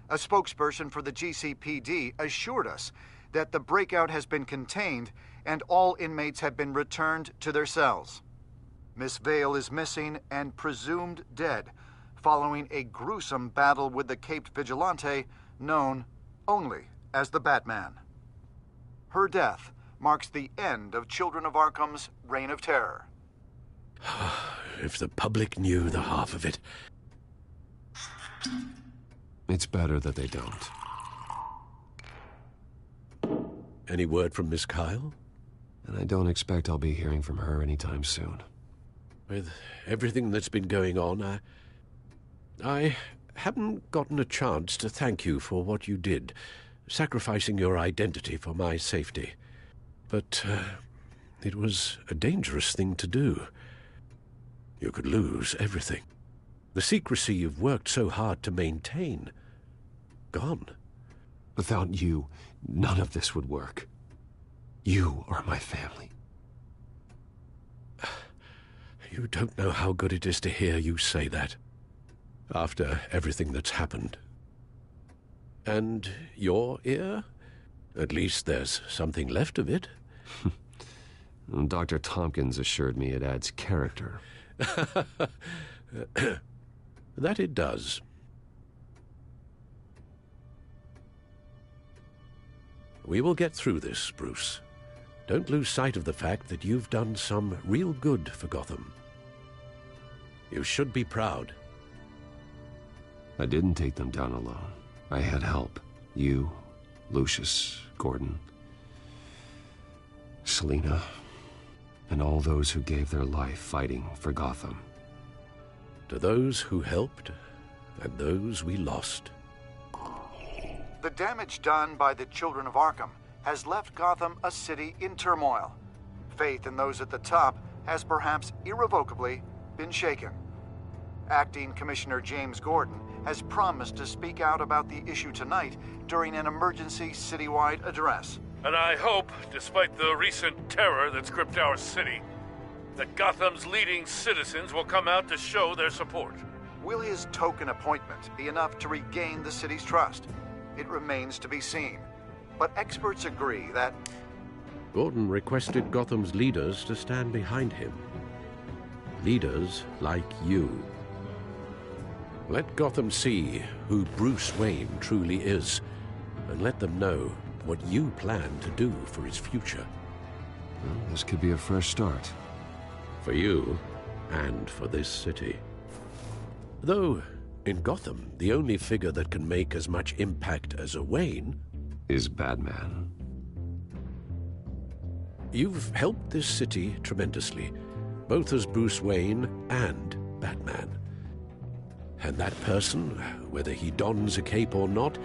a spokesperson for the GCPD assured us that the breakout has been contained and all inmates have been returned to their cells. Miss Vale is missing and presumed dead following a gruesome battle with the caped vigilante known only as the Batman. Her death marks the end of Children of Arkham's reign of terror. If the public knew the half of it. It's better that they don't. Any word from Miss Kyle? And I don't expect I'll be hearing from her anytime soon. With everything that's been going on, I haven't gotten a chance to thank you for what you did, sacrificing your identity for my safety. But it was a dangerous thing to do. You could lose everything. The secrecy you've worked so hard to maintain. Gone. Without you, none of this would work. You are my family. You don't know how good it is to hear you say that. After everything that's happened. And your ear? At least there's something left of it. Dr. Tompkins assured me it adds character. That it does. We will get through this, Bruce. Don't lose sight of the fact that you've done some real good for Gotham. You should be proud. I didn't take them down alone. I had help. You, Lucius, Gordon, Selina, and all those who gave their life fighting for Gotham. To those who helped, and those we lost, The damage done by the Children of Arkham has left Gotham a city in turmoil. Faith in those at the top has perhaps irrevocably been shaken. Acting Commissioner James Gordon has promised to speak out about the issue tonight during an emergency citywide address. And I hope, despite the recent terror that's gripped our city, that Gotham's leading citizens will come out to show their support. Will his token appointment be enough to regain the city's trust? It remains to be seen. But experts agree that... Gordon requested Gotham's leaders to stand behind him. Leaders like you. Let Gotham see who Bruce Wayne truly is, and let them know what you plan to do for his future. Well, this could be a fresh start. For you, and for this city. Though, in Gotham, the only figure that can make as much impact as a Wayne is Batman. You've helped this city tremendously, both as Bruce Wayne and Batman. And that person, whether he dons a cape or not,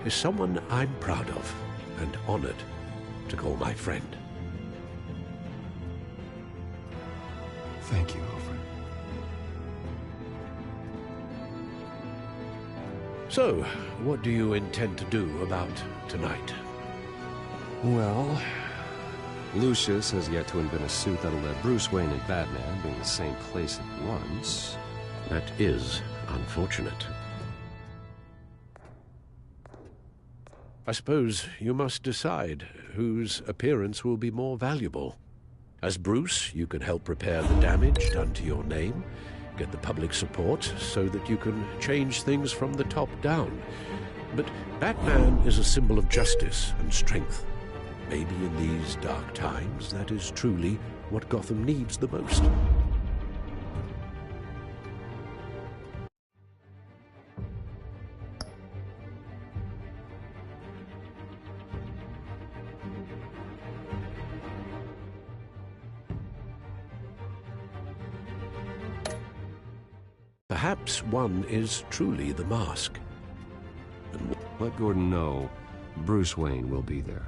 is someone I'm proud of and honored to call my friend. Thank you, Alfred. So, what do you intend to do about tonight? Well, Lucius has yet to invent a suit that'll let Bruce Wayne and Batman be in the same place at once. That is unfortunate. I suppose you must decide whose appearance will be more valuable. As Bruce, you can help repair the damage done to your name, get the public support so that you can change things from the top down. But Batman is a symbol of justice and strength. Maybe in these dark times, that is truly what Gotham needs the most. Perhaps one is truly the mask. And let Gordon know Bruce Wayne will be there.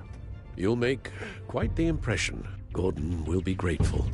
You'll make quite the impression. Gordon will be grateful.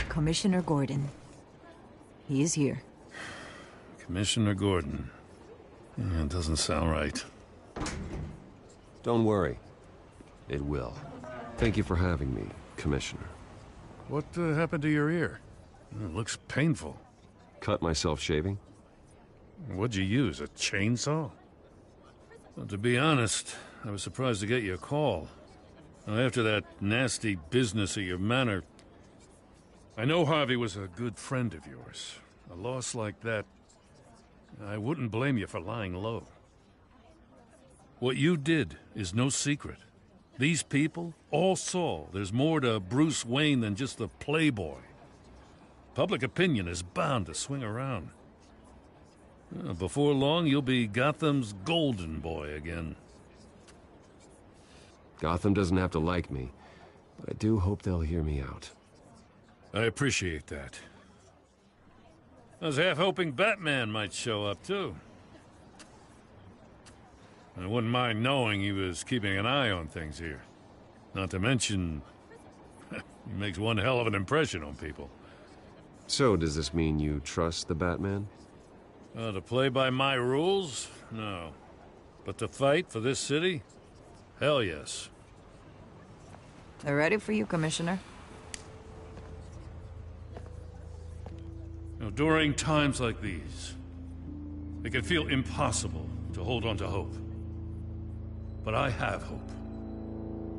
Commissioner Gordon. He is here. Commissioner Gordon. Yeah, it doesn't sound right. Don't worry. It will. Thank you for having me, Commissioner. What happened to your ear? It looks painful. Cut myself shaving. What'd you use, a chainsaw? Well, to be honest, I was surprised to get your call. Now, after that nasty business at your manor, I know Harvey was a good friend of yours. A loss like that, I wouldn't blame you for lying low. What you did is no secret. These people all saw there's more to Bruce Wayne than just the playboy. Public opinion is bound to swing around. Before long, you'll be Gotham's golden boy again. Gotham doesn't have to like me, but I do hope they'll hear me out. I appreciate that. I was half hoping Batman might show up, too. I wouldn't mind knowing he was keeping an eye on things here. Not to mention, he makes one hell of an impression on people. So, does this mean you trust the Batman? To play by my rules? No. But to fight for this city? Hell yes. They're ready for you, Commissioner. During times like these, it can feel impossible to hold on to hope. But I have hope.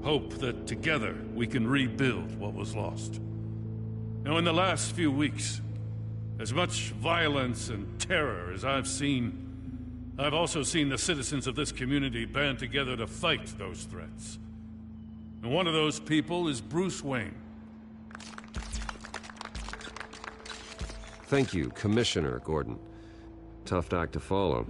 Hope that together we can rebuild what was lost. Now, in the last few weeks, as much violence and terror as I've seen, I've also seen the citizens of this community band together to fight those threats. And one of those people is Bruce Wayne. Thank you, Commissioner Gordon. Tough act to follow.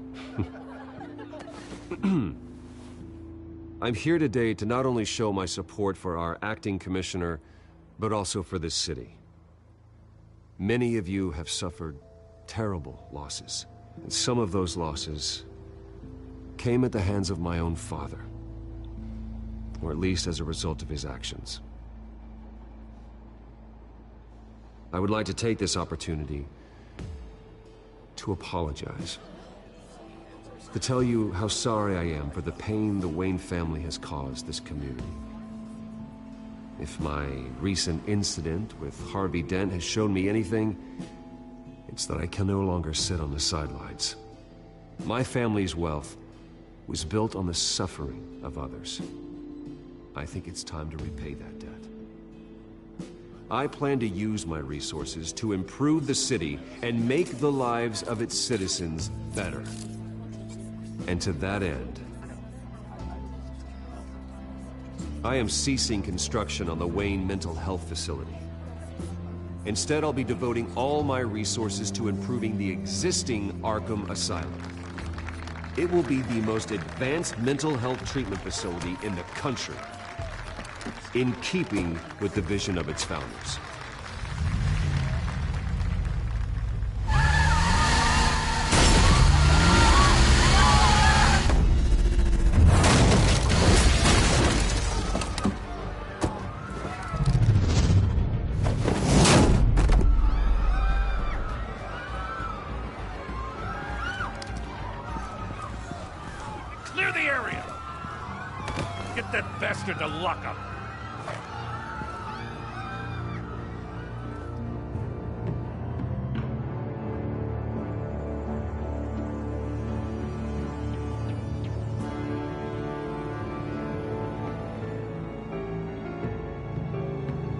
I'm here today to not only show my support for our acting commissioner, but also for this city. Many of you have suffered terrible losses, and some of those losses came at the hands of my own father, or at least as a result of his actions. I would like to take this opportunity to apologize. To tell you how sorry I am for the pain the Wayne family has caused this community. If my recent incident with Harvey Dent has shown me anything, it's that I can no longer sit on the sidelines. My family's wealth was built on the suffering of others. I think it's time to repay that debt. I plan to use my resources to improve the city and make the lives of its citizens better. And to that end, I am ceasing construction on the Wayne Mental Health Facility. Instead, I'll be devoting all my resources to improving the existing Arkham Asylum. It will be the most advanced mental health treatment facility in the country, in keeping with the vision of its founders. Clear the area! Get that bastard to lock up!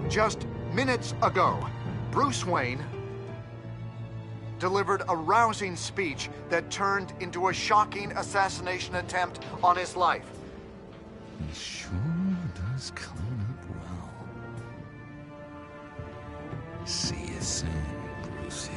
Just minutes ago, Bruce Wayne delivered a rousing speech that turned into a shocking assassination attempt on his life. He sure does clean up well. See you soon, Brucey.